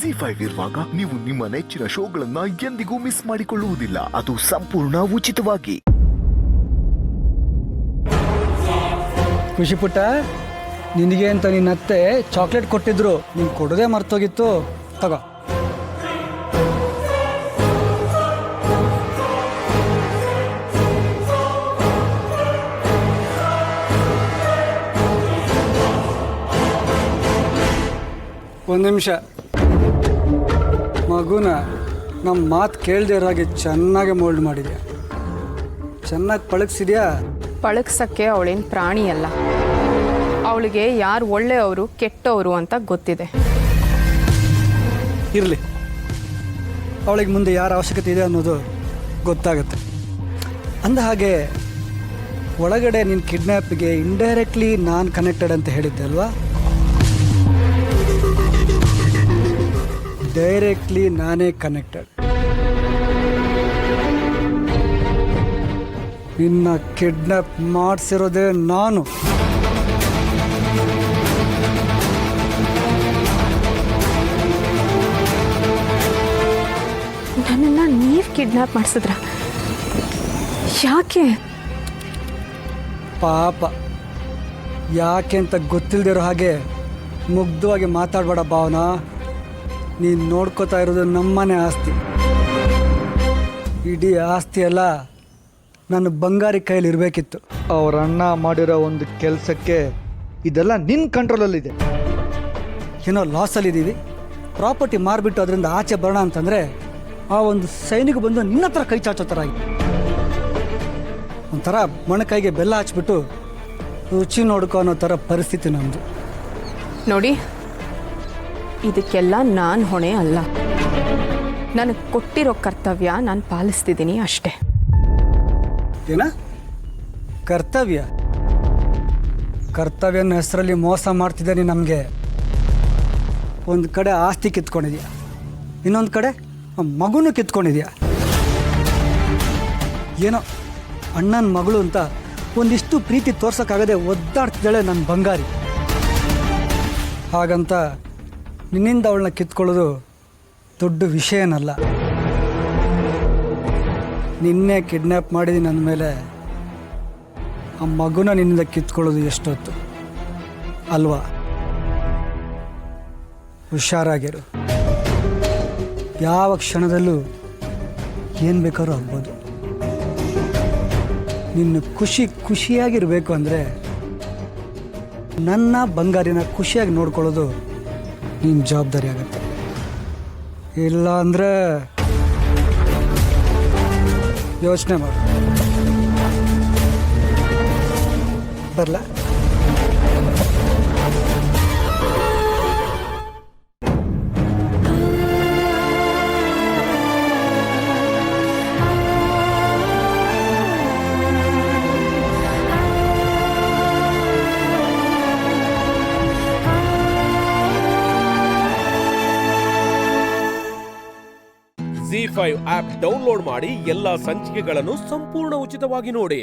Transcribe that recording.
ಜಿ5 ಇರುವಾಗ ನೀವು ನಿಮ್ಮ ನೆಚ್ಚಿನ ಶೋಗಳನ್ನ ಎಂದಿಗೂ ಮಿಸ್ ಮಾಡಿಕೊಳ್ಳುವುದಿಲ್ಲ. ಅದು ಸಂಪೂರ್ಣ ಉಚಿತವಾಗಿ. ಖುಷಿ ಪುಟ್ಟ, ನಿನಗೆ ಅಂತ ನಿನ್ನ ಅತ್ತೆ ಚಾಕ್ಲೇಟ್ ಕೊಟ್ಟಿದ್ರು, ನೀನು ಕೊಡೋದೇ ಮರ್ತೋಗಿತ್ತು. ತಗೋ. ಒಂದು ನಿಮಿಷ. ಮಗುನ ನಮ್ಮ ಮಾತು ಕೇಳದೆ ಇರೋ ಹಾಗೆ ಚೆನ್ನಾಗಿ ಮೋಲ್ಡ್ ಮಾಡಿದ್ಯಾ, ಚೆನ್ನಾಗಿ ಪಳಗಿಸಿದ್ಯಾ. ಪಳಗ್ಸಕ್ಕೆ ಅವಳೇನು ಪ್ರಾಣಿ ಅಲ್ಲ. ಅವಳಿಗೆ ಯಾರು ಒಳ್ಳೆಯವರು ಕೆಟ್ಟವರು ಅಂತ ಗೊತ್ತಿದೆ. ಇರಲಿ, ಅವಳಿಗೆ ಮುಂದೆ ಯಾರ ಅವಶ್ಯಕತೆ ಇದೆ ಅನ್ನೋದು ಗೊತ್ತಾಗುತ್ತೆ. ಅಂದ ಹಾಗೆ ಒಳಗಡೆ ನಿನ್ನ ಕಿಡ್ನ್ಯಾಪ್ಗೆ ಇಂಡೈರೆಕ್ಟ್ಲಿ ನಾನು ಕನೆಕ್ಟೆಡ್ ಅಂತ ಹೇಳಿದ್ದೆ ಅಲ್ವಾ? ಡೈರೆಕ್ಟ್ಲಿ ನಾನೇ ಕನೆಕ್ಟೆಡ್. ನಿನ್ನ ಕಿಡ್ನಾಪ್ ಮಾಡಿಸಿರೋದೇ ನಾನು. ನನ್ನನ್ನು ನೀವು ಕಿಡ್ನಾಪ್ ಮಾಡಿಸಿದ್ರ? ಯಾಕೆ? ಪಾಪ, ಯಾಕೆ ಅಂತ ಗೊತ್ತಿಲ್ಲದಿರೋ ಹಾಗೆ ಮುಗ್ಧವಾಗಿ ಮಾತಾಡಬೇಡ ಭಾವನಾ. ನೀನು ನೋಡ್ಕೋತಾ ಇರೋದು ನಮ್ಮನೆ ಆಸ್ತಿ. ಇಡೀ ಆಸ್ತಿ ಎಲ್ಲ ನನ್ನ ಬಂಗಾರಿ ಕೈಯಲ್ಲಿ ಇರಬೇಕಿತ್ತು. ಅವ್ರ ಅಣ್ಣ ಮಾಡಿರೋ ಒಂದು ಕೆಲಸಕ್ಕೆ ಇದೆಲ್ಲ ನಿನ್ನ ಕಂಟ್ರೋಲಲ್ಲಿದೆ. ಏನೋ ಲಾಸಲ್ಲಿದ್ದೀವಿ, ಪ್ರಾಪರ್ಟಿ ಮಾರಿಬಿಟ್ಟು ಅದರಿಂದ ಆಚೆ ಬರೋಣ ಅಂತಂದರೆ ಆ ಒಂದು ಸೈನಿಕ ಬಂದು ನಿನ್ನ ಹತ್ರ ಕೈ ಚಾಚೋ ಥರ ಆಗಿದೆ. ಒಂಥರ ಮೊಣಕೈಗೆ ಬೆಲ್ಲ ಹಚ್ಬಿಟ್ಟು ರುಚಿ ನೋಡ್ಕೊ ಅನ್ನೋ ಥರ ಪರಿಸ್ಥಿತಿ ನಮ್ಮದು. ನೋಡಿ, ಇದಕ್ಕೆಲ್ಲ ನಾನು ಹೊಣೆ ಅಲ್ಲ. ನನಗೆ ಕೊಟ್ಟಿರೋ ಕರ್ತವ್ಯ ನಾನು ಪಾಲಿಸ್ತಿದ್ದೀನಿ ಅಷ್ಟೇ. ಏನ ಕರ್ತವ್ಯ? ಕರ್ತವ್ಯನ ಹೆಸರಲ್ಲಿ ಮೋಸ ಮಾಡ್ತಿದ್ದೀನಿ ನಮಗೆ. ಒಂದು ಕಡೆ ಆಸ್ತಿ ಕಿತ್ಕೊಂಡಿದ್ಯಾ, ಇನ್ನೊಂದು ಕಡೆ ಮಗುನೂ ಕಿತ್ಕೊಂಡಿದ್ಯಾ. ಏನೋ ಅಣ್ಣನ ಮಗಳು ಅಂತ ಒಂದಿಷ್ಟು ಪ್ರೀತಿ ತೋರ್ಸೋಕ್ಕಾಗದೆ ಒದ್ದಾಡ್ತಿದ್ದಾಳೆ ನನ್ನ ಬಂಗಾರಿ. ಹಾಗಂತ ನಿನ್ನಿಂದ ಅವಳನ್ನ ಕಿತ್ಕೊಳ್ಳೋದು ದೊಡ್ಡ ವಿಷಯನಲ್ಲ. ನಿನ್ನೆ ಕಿಡ್ನ್ಯಾಪ್ ಮಾಡಿದ್ದೀನಿ ಅಂದಮೇಲೆ ಆ ಮಗುನ ನಿನ್ನಿಂದ ಕಿತ್ಕೊಳ್ಳೋದು ಎಷ್ಟೊತ್ತು ಅಲ್ವಾ? ಹುಷಾರಾಗಿರು. ಯಾವ ಕ್ಷಣದಲ್ಲೂ ಏನು ಬೇಕಾದ್ರೂ ಆಗ್ಬೋದು. ನಿನ್ನ ಖುಷಿಯಾಗಿರಬೇಕು ಅಂದರೆ ನನ್ನ ಬಂಗಾರಿನ ಖುಷಿಯಾಗಿ ನೋಡ್ಕೊಳ್ಳೋದು ನಿನ್ನ ಜವಾಬ್ದಾರಿ ಆಗುತ್ತೆ. ಇಲ್ಲ ಅಂದರೆ ಯೋಚನೆ ಮಾಡು. ಬರಲ? ಜಿ5 ಆಪ್ ಡೌನ್ಲೋಡ್ ಮಾಡಿ ಎಲ್ಲಾ ಸಂಚಿಕೆಗಳನ್ನು ಸಂಪೂರ್ಣ ಉಚಿತವಾಗಿ ನೋಡಿ.